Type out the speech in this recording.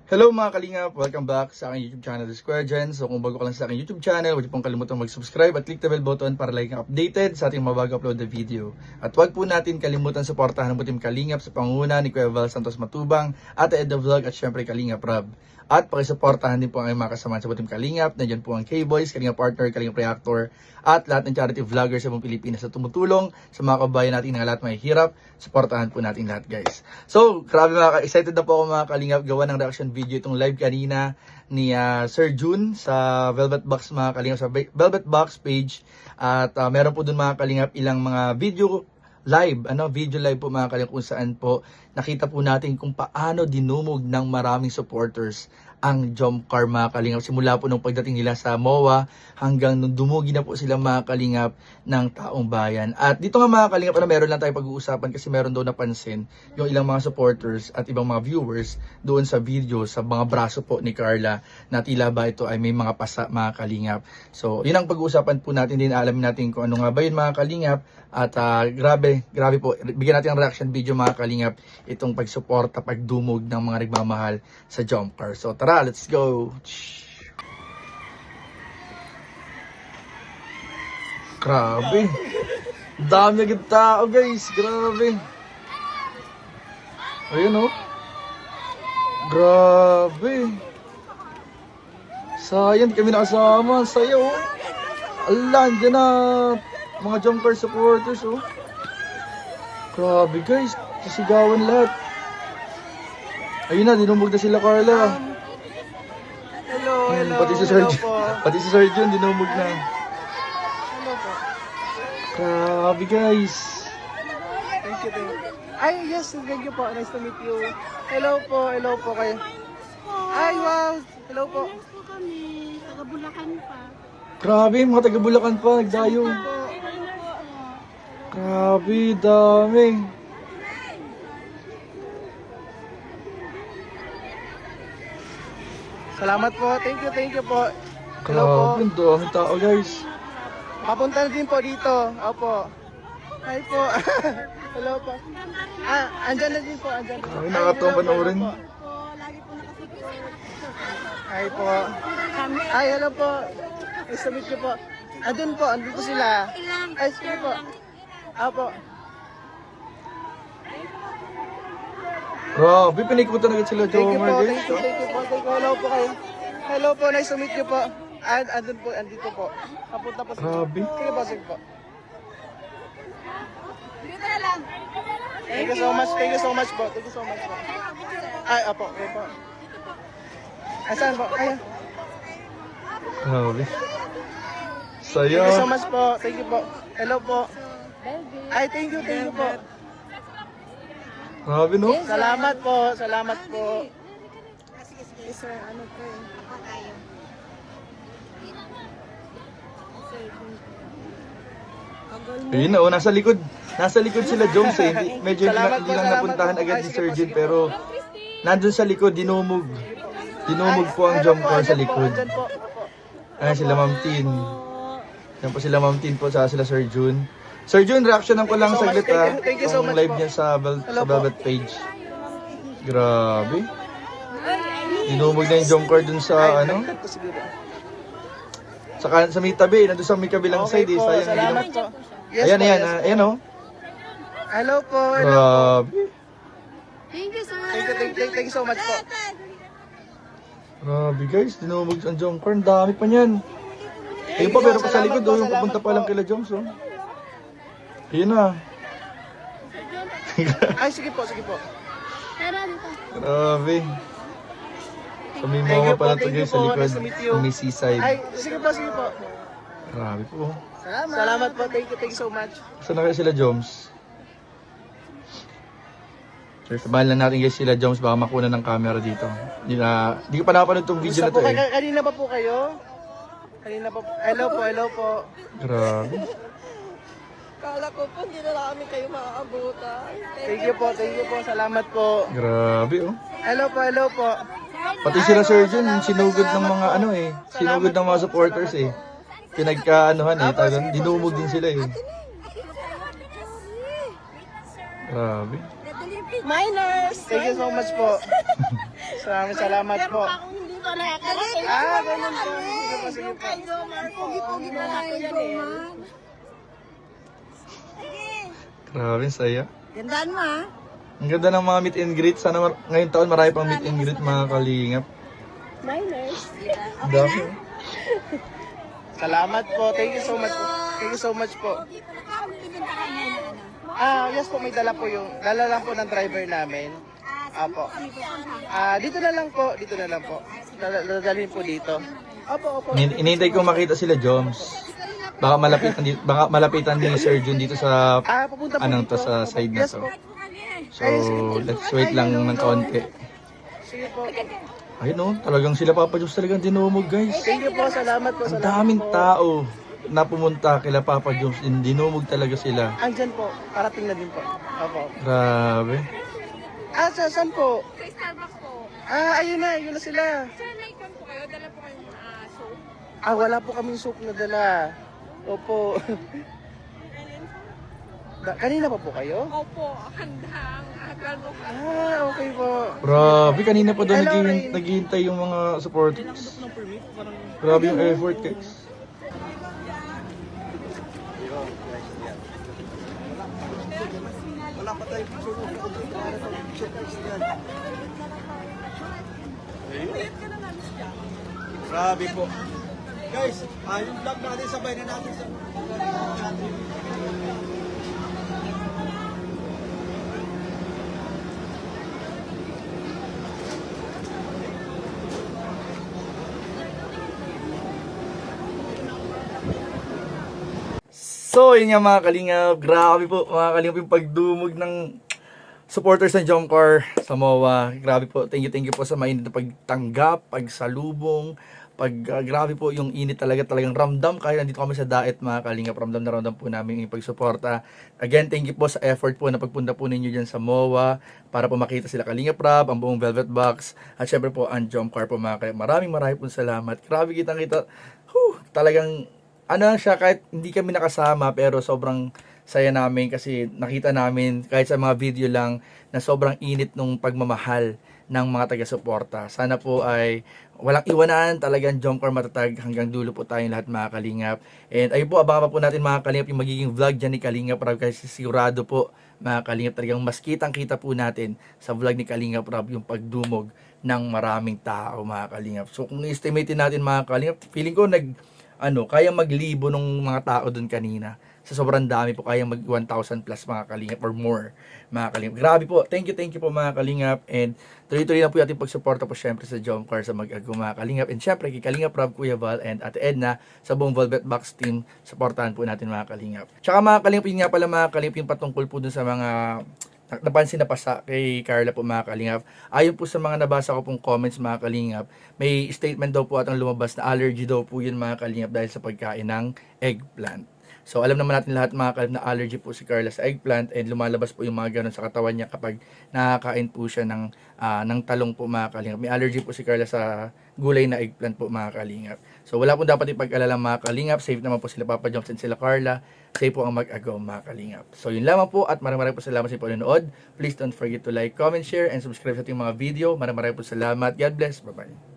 Hello mga kalingap! Welcome back sa aking YouTube channel, The Square Gen. So kung bago ka lang sa aking YouTube channel, huwag niyo pong kalimutan mag-subscribe at click the bell button para lagi kang updated sa ating mabago upload na video. At huwag po natin kalimutan suportahan ang Butim Kalingap sa pangunguna ni Kuya Val Santos Matubang, Ate Ed the Vlog at syempre Kalingap Rob. At pakisuportahan din po ang mga kasama sa Butim Kalingap. Nandiyan po ang K-Boys, Kalingap Partner, Kalingap Reactor at lahat ng charity vloggers sa buong Pilipinas na tumutulong sa mga kabayan natin na lahat may hirap. Suportahan po natin lahat guys. So grabe excited na po ako mga Kalingap gawa ng reaction video itong live kanina ni Sir June sa Velvet Box mga Kalingap, sa Velvet Box page. At meron po dun mga Kalingap ilang mga video live po mga Kalingap kung saan po nakita po natin kung paano dinumog ng maraming supporters ang jump car mga Kalingap. Simula po nung pagdating nila sa MOA hanggang nung dumugi na po sila mga Kalingap ng taong bayan. At dito nga mga Kalingap, meron lang tayo pag-uusapan kasi meron daw napansin yung ilang mga supporters at ibang mga viewers doon sa video sa mga braso po ni Carla na tila ba ito ay may mga pasa mga Kalingap. So yun ang pag-uusapan po natin din, alamin natin kung ano nga ba yun mga Kalingap. At grabe po, bigyan natin ang reaction video mga Kalingap itong pagsuporta, pagdumog ng mga nagmamahal sa jump car. So tara, let's go! Grabe! Dami agad tao guys, grabe! Ayun oh! Grabe! Sayang, di kami nakasama, sayo oh! Ala, andyan na! Mga jump car supporters oh! Grabe guys, sisigawan lahat. Ayun na, dinumog na sila Carla. Hello, pati si Sir Jun, pati si Sir Jun dinumog na. Hello po. Grabe guys. Thank you. Ay, yes, thank you po. Nice to meet you. Hello po kayo. Ay, wow. Hello po. Yes po kami, taga Bulacan pa. Grabe, mga taga Bulacan pa, nagdayo. Grabe, dami. Salamat po. Thank you po. Hello Grabe, po. dami tao guys. Papunta na din po dito. Opo. Hi po. Hello po. Andyan na din po. Andyan. Ay, nakakatuwa panoorin. Po, lagi po nakasipit. Hi po. Ay, hello po. Nice to meet you po. Andun po. Andun po sila. Ay, sige po. Opo. Grabe, pinikutan agad sila Thank you Jomar po, guys. thank you po. Hello po kayo. Hello po, nice to meet you po. Andun po, andito po. Papunta po. Grabe. Sige po. Dito na lang. Thank you so much po. Thank you so much po. Ay, apo, okay po. Saan po? Ayan. Grabe. Thank you so Saya. much po. Thank you po. Hello po. Ay, thank you po. Grabe no? Salamat po. Sir, ano po yun? Ayun na, oh, nasa likod. Nasa likod sila Jones eh. Medyo Salamat hindi po, lang salamat napuntahan po. agad Ay, ni sige Sir po, Jun, sige po. pero nandun sa likod, dinumog. Dinumog po ang jump car sa likod. Andyan po. Ayan sila Ma'am Tin. Yan po sila Ma'am Tin po, sa sila Sir Jun. Sir Jun, reaction ko lang Thank you so saglit much. ha. Thank you so Itong much live po. niya sa Hello po. Velvet page. Grabe. Dinumog na yung jump car dun sa ano. Ito siguro. Sa may tabi, nandun sa may kabilang Okay side eh. po, Sayang, salamat hindi po. na- Yes Ayan, po, ayan, yes po. ayan oh. Hello po. Grabe. Thank you, sir. Thank you so much po. Grabe guys, dinumog ang jump car. Ang dami pa niyan. Ayun pa, pero pa sa likod, oh, yung Salamat pupunta pa po. lang kila Jones, oh. Ayun na. Ay, sige po. Tara dito. Grabe. So may Thank mga you po, pala to thank you guys sa po. likod. Nice to meet you. May seaside. Ay, sige po. Grabe po. Salamat po. Thank you so much. Saan na kaya sila Jones? So, sabahan lang natin guys sila Jones, baka makuna ng camera dito. Hindi ko pa nakapanood tong video Gusto na po to eh. kanina pa po kayo? Hello po. Grabe. Kala ko po, hindi na namin kayo makaabutan. Thank you po. Salamat po. Grabe oh. Hello po. Pati sila Sir Jun, sinugod ng mga ano eh. Sinugod ng mga supporters eh. Pinagkaanuhan eh. Talagang dinumog din sila eh. Grabe. Minors! Thank you so much po. Salamat po. Akong hindi pa nakakarating. Ganun po. Sige po, sige po. Pogi-pogi na ako yan eh. Grabe, saya. Gandaan mo ha. Ang ganda ng mga meet and greet. Sana ngayong taon marami pang meet and greet mga kalingap. Minors. Dami. Salamat po. Thank you so much po. Thank you so much po. Yes po, may dala po yung, dala lang po ng driver namin. Apo. Dito na lang po, dito na lang po. Dadalhin po dito. Opo. Inintay ko makita sila, Joms. Baka malapitan ni Sir Jun dito sa Pupunta po anong dito. to sa side na Yes to. po. So, let's wait lang ng kaunti. Sige po. Ayun oh, talagang sila Papa Joms talagang dinumog, guys. Thank you po, salamat po. Ang Salamat daming po. tao na pumunta kila Papa Joms. Dinumog talaga sila. Andyan po, parating na din po. Opo. Grabe. Saan po? Sa Starbucks po. Ayun na sila. Sir, naikon po kayo. Dala po kayong soap. Wala po kaming soup na dala. Opo. Kanina pa po kayo? Opo, handang. 12 o'clock. Okay po. Grabe, kanina pa daw Hello, Rain. naghihintay yung mga supporters. Grabe yung effort, guys. Grabe po. Guys, yung vlog natin sabay na natin sa So, yun nga mga kalingap. Grabe po mga kalingap yung pagdumog ng supporters ng Jomcar sa MOA. Grabe po. Thank you po sa mainit na pagtanggap, pagsalubong, grabe po yung init talagang ramdam kahit nandito kami sa Daet mga kalingap. Ramdam na ramdam po namin yung pagsuporta. Again, thank you po sa effort po na pagpunta po ninyo dyan sa MOA para po makita sila Kalingap Rob, ang buong Velvet Box, at syempre po ang Jomcar po mga kalingap. Maraming po salamat. Grabe kitang-kita. Talagang ano siya, kahit hindi kami nakasama pero sobrang saya namin kasi nakita namin kahit sa mga video lang na sobrang init nung pagmamahal ng mga taga-suporta. Sana po ay walang iwanan, talagang Jomcar matatag hanggang dulo po tayong lahat mga kalingap. And ayun po, abangan pa po natin mga kalingap yung magiging vlog dyan ni Kalingap Rob kasi sigurado po mga kalingap talagang mas kitang-kita po natin sa vlog ni Kalingap Rob yung pagdumog ng maraming tao mga kalingap. So kung i-estimate natin mga kalingap, feeling ko kaya maglibo nung mga tao doon kanina. Sa sobrang dami po, kaya mag 1,000 plus mga kalingap or more mga kalingap. Grabe po. Thank you po mga kalingap. And tuloy-tuloy na po natin pagsuporta po syempre sa Jomcar sa Mag-Ago mga kalingap. And syempre kay Kalingap Rob, Kuya Val, and Ate Edna sa buong Velvet Box team. Supportahan po natin mga kalingap. Tsaka mga kalingap, yun nga pala mga kalingap yung patungkol po dun sa mga napansin na pa sa kay Carla po mga kalingap. Ayon po sa mga nabasa ko pong comments mga kalingap, may statement daw po at ang lumabas na allergy daw po yun mga kalingap dahil sa pagkain ng eggplant. So alam naman natin lahat mga kalingap na allergy po si Carla sa eggplant and lumalabas po yung mga ganun sa katawan niya kapag nakakain po siya ng talong po mga kalingap. May allergy po si Carla sa gulay na eggplant po mga kalingap. So wala po dapat ipag-alala mga kalingap. Safe naman po sila Papa Joms and sila Carla. Safe po ang Mag-Agaw mga kalingap. So yun lamang po at maraming po salamat sa panonood. Please don't forget to like, comment, share, and subscribe sa ating mga video. Maraming po salamat. God bless. Bye-bye.